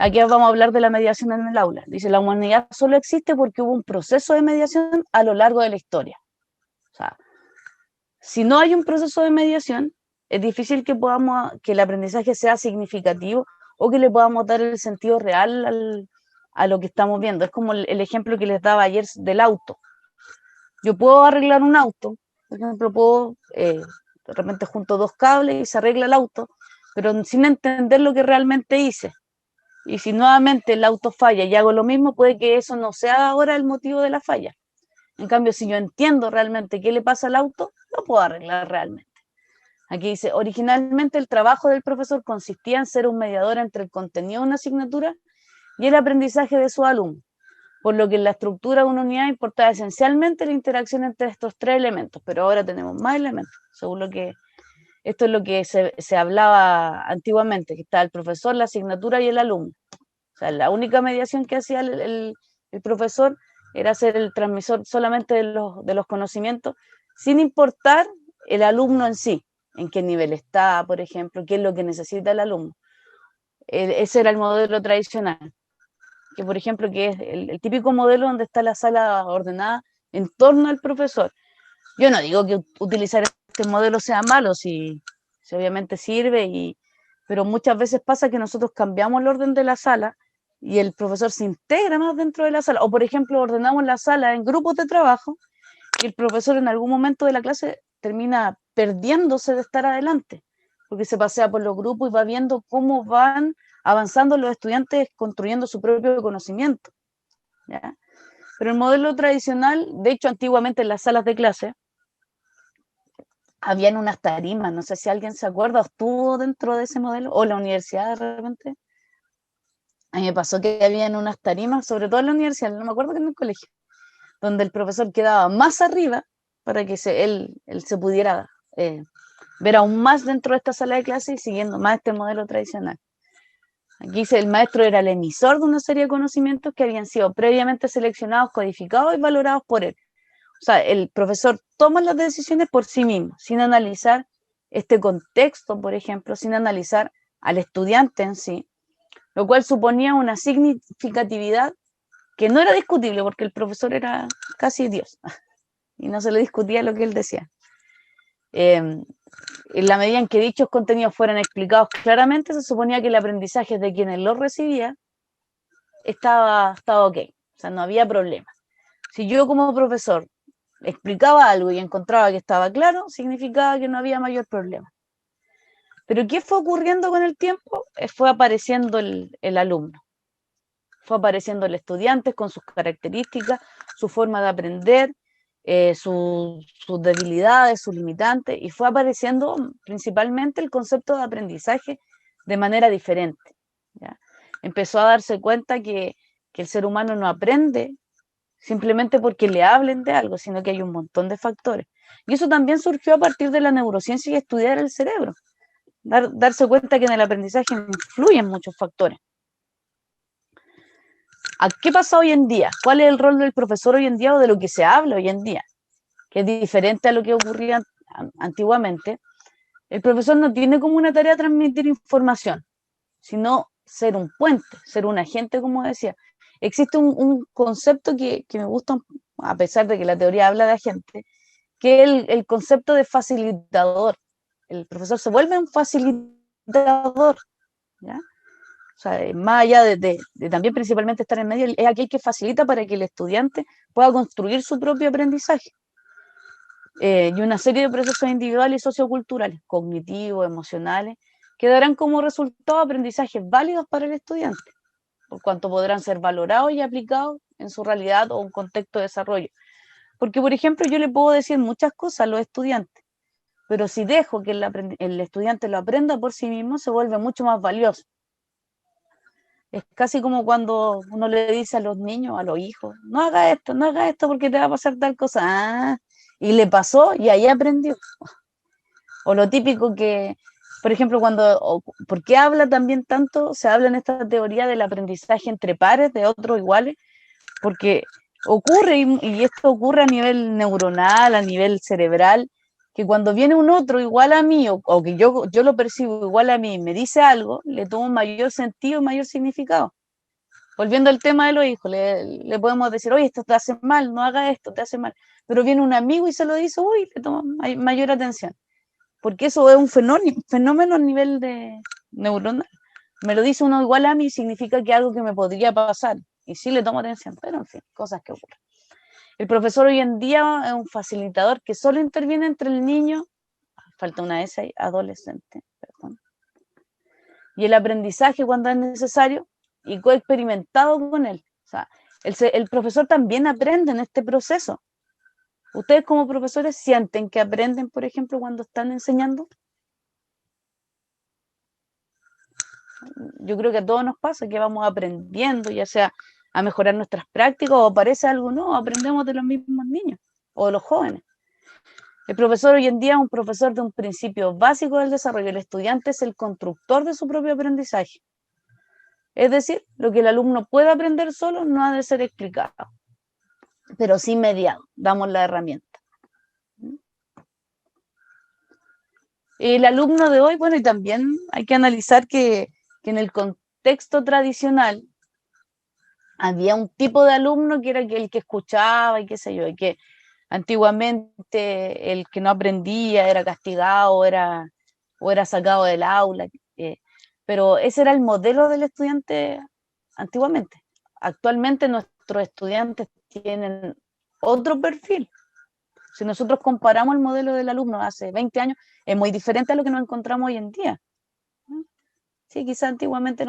aquí vamos a hablar de la mediación en el aula. Dice, la humanidad solo existe porque hubo un proceso de mediación a lo largo de la historia. O sea, si no hay un proceso de mediación, es difícil que el aprendizaje sea significativo o que le podamos dar el sentido real a lo que estamos viendo. Es como el ejemplo que les daba ayer del auto. Yo puedo arreglar un auto, por ejemplo, puedo, de repente junto dos cables y se arregla el auto, pero sin entender lo que realmente hice. Y si nuevamente el auto falla y hago lo mismo, puede que eso no sea ahora el motivo de la falla. En cambio, si yo entiendo realmente qué le pasa al auto, lo puedo arreglar realmente. Aquí dice, originalmente el trabajo del profesor consistía en ser un mediador entre el contenido de una asignatura y el aprendizaje de su alumno, por lo que en la estructura de una unidad importaba esencialmente la interacción entre estos tres elementos, pero ahora tenemos más elementos, según lo que, esto es lo que se hablaba antiguamente, que estaba el profesor, la asignatura y el alumno. O sea, la única mediación que hacía el profesor era ser el transmisor solamente de los conocimientos, sin importar el alumno en sí, en qué nivel está, por ejemplo, qué es lo que necesita el alumno. Ese era el modelo tradicional, que por ejemplo, que es el típico modelo donde está la sala ordenada en torno al profesor. Yo no digo que utilizar este modelo sea malo, si obviamente sirve, pero muchas veces pasa que nosotros cambiamos el orden de la sala y el profesor se integra más dentro de la sala. O por ejemplo, ordenamos la sala en grupos de trabajo y el profesor en algún momento de la clase termina perdiéndose de estar adelante, porque se pasea por los grupos y va viendo cómo van avanzando los estudiantes construyendo su propio conocimiento, ¿ya? Pero el modelo tradicional, de hecho, antiguamente en las salas de clase, habían unas tarimas, no sé si alguien se acuerda o estuvo dentro de ese modelo, o la universidad de repente. A mí me pasó que habían unas tarimas, sobre todo en la universidad, no me acuerdo que en el colegio, donde el profesor quedaba más arriba para que él se pudiera ver aún más dentro de esta sala de clase y siguiendo más este modelo tradicional. Aquí dice, el maestro era el emisor de una serie de conocimientos que habían sido previamente seleccionados, codificados y valorados por él. O sea, el profesor toma las decisiones por sí mismo, sin analizar este contexto, por ejemplo, sin analizar al estudiante en sí, lo cual suponía una significatividad que no era discutible porque el profesor era casi Dios y no se le discutía lo que él decía. En la medida en que dichos contenidos fueran explicados claramente, se suponía que el aprendizaje de quienes los recibían estaba ok, o sea, no había problema. Si yo como profesor explicaba algo y encontraba que estaba claro, significaba que no había mayor problema. Pero ¿qué fue ocurriendo con el tiempo? Fue apareciendo el alumno, fue apareciendo el estudiante con sus características, su forma de aprender, sus debilidades, sus limitantes, y fue apareciendo principalmente el concepto de aprendizaje de manera diferente, ¿ya? Empezó a darse cuenta que el ser humano no aprende simplemente porque le hablen de algo, sino que hay un montón de factores. Y eso también surgió a partir de la neurociencia y estudiar el cerebro, darse cuenta que en el aprendizaje influyen muchos factores. ¿A qué pasa hoy en día? ¿Cuál es el rol del profesor hoy en día o de lo que se habla hoy en día? Que es diferente a lo que ocurría antiguamente. El profesor no tiene como una tarea transmitir información, sino ser un puente, ser un agente, como decía. Existe un concepto que me gusta, a pesar de que la teoría habla de agente, que es el concepto de facilitador. El profesor se vuelve un facilitador, ¿ya? O sea, más allá de también principalmente estar en medio, es aquel que facilita para que el estudiante pueda construir su propio aprendizaje. Y una serie de procesos individuales y socioculturales, cognitivos, emocionales, que darán como resultado aprendizajes válidos para el estudiante, por cuanto podrán ser valorados y aplicados en su realidad o un contexto de desarrollo. Porque, por ejemplo, yo le puedo decir muchas cosas a los estudiantes, pero si dejo que el estudiante lo aprenda por sí mismo, se vuelve mucho más valioso. Es casi como cuando uno le dice a los niños, a los hijos, no haga esto porque te va a pasar tal cosa. Ah, y le pasó y ahí aprendió. O lo típico que, por ejemplo, ¿por qué habla también tanto? Se habla en esta teoría del aprendizaje entre pares, de otros iguales, porque ocurre, y esto ocurre a nivel neuronal, a nivel cerebral, que cuando viene un otro igual a mí, o que yo lo percibo igual a mí, me dice algo, le tomo mayor sentido, mayor significado. Volviendo al tema de los hijos, le podemos decir, oye, esto te hace mal, no hagas esto, te hace mal. Pero viene un amigo y se lo dice, uy, le toma mayor atención. Porque eso es un fenómeno a nivel de neuronal. Me lo dice uno igual a mí, significa que algo que me podría pasar. Y sí le tomo atención, pero en fin, cosas que ocurren. El profesor hoy en día es un facilitador que solo interviene entre el niño, falta una S ahí, adolescente, perdón, y el aprendizaje cuando es necesario y coexperimentado con él. O sea, el profesor también aprende en este proceso. ¿Ustedes como profesores sienten que aprenden, por ejemplo, cuando están enseñando? Yo creo que a todos nos pasa que vamos aprendiendo, ya sea a mejorar nuestras prácticas o parece algo, no, aprendemos de los mismos niños o de los jóvenes. El profesor hoy en día es un profesor de un principio básico del desarrollo. El estudiante es el constructor de su propio aprendizaje. Es decir, lo que el alumno puede aprender solo no ha de ser explicado, pero sí mediado, damos la herramienta. El alumno de hoy, bueno, y también hay que analizar que en el contexto tradicional había un tipo de alumno que era el que escuchaba y qué sé yo, y que antiguamente el que no aprendía era castigado o era sacado del aula, pero ese era el modelo del estudiante antiguamente. Actualmente nuestros estudiantes tienen otro perfil. Si nosotros comparamos el modelo del alumno hace 20 años, es muy diferente a lo que nos encontramos hoy en día. Sí, quizás antiguamente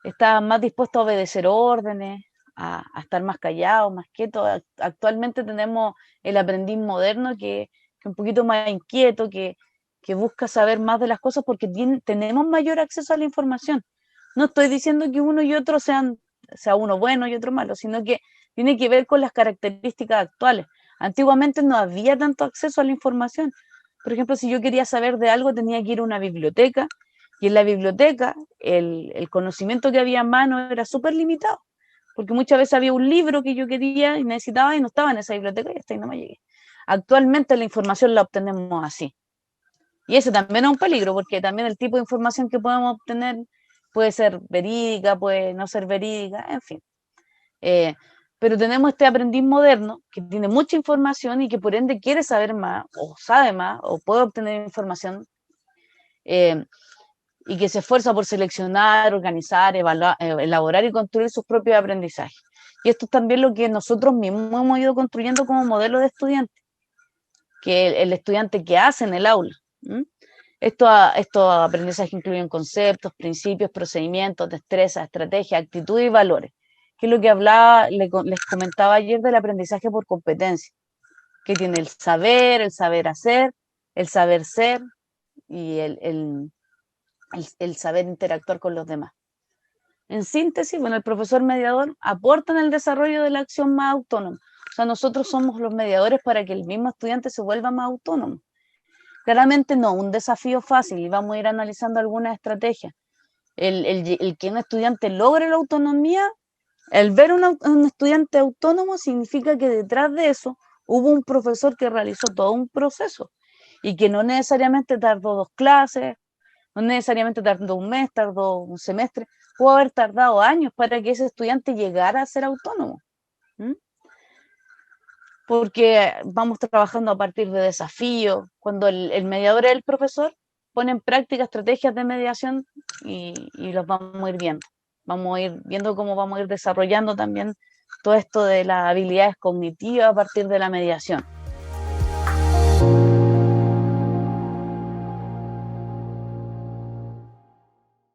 estaban más dispuestos a obedecer órdenes, a estar más callados, más quietos. Actualmente tenemos el aprendiz moderno que es un poquito más inquieto, que busca saber más de las cosas porque tenemos mayor acceso a la información. No estoy diciendo que uno y otro sea uno bueno y otro malo, sino que tiene que ver con las características actuales. Antiguamente no había tanto acceso a la información. Por ejemplo, si yo quería saber de algo, tenía que ir a una biblioteca, y en la biblioteca el conocimiento que había a mano era súper limitado, porque muchas veces había un libro que yo quería y necesitaba y no estaba en esa biblioteca y hasta ahí no me llegué. Actualmente la información la obtenemos así. Y ese también es un peligro, porque también el tipo de información que podemos obtener puede ser verídica, puede no ser verídica, en fin. Pero tenemos este aprendiz moderno que tiene mucha información y que por ende quiere saber más, o sabe más, o puede obtener información, y que se esfuerza por seleccionar, organizar, evaluar, elaborar y construir sus propios aprendizajes. Y esto es también lo que nosotros mismos hemos ido construyendo como modelo de estudiante, que el estudiante que hace en el aula. Estos aprendizajes incluyen conceptos, principios, procedimientos, destrezas, estrategias, actitudes y valores, que es lo que les comentaba ayer del aprendizaje por competencia, que tiene el saber hacer, el saber ser y el saber interactuar con los demás. En síntesis, bueno, el profesor mediador aporta en el desarrollo de la acción más autónoma. O sea, nosotros somos los mediadores para que el mismo estudiante se vuelva más autónomo. Claramente no, un desafío fácil, y vamos a ir analizando algunas estrategias. El que un estudiante logre la autonomía, el ver un estudiante autónomo significa que detrás de eso hubo un profesor que realizó todo un proceso y que no necesariamente tardó 2 clases, no necesariamente tardó un mes, tardó un semestre, pudo haber tardado años para que ese estudiante llegara a ser autónomo. Porque vamos trabajando a partir de desafíos. Cuando el mediador es el profesor, pone en práctica estrategias de mediación y los vamos a ir viendo. Vamos a ir viendo cómo vamos a ir desarrollando también todo esto de las habilidades cognitivas a partir de la mediación.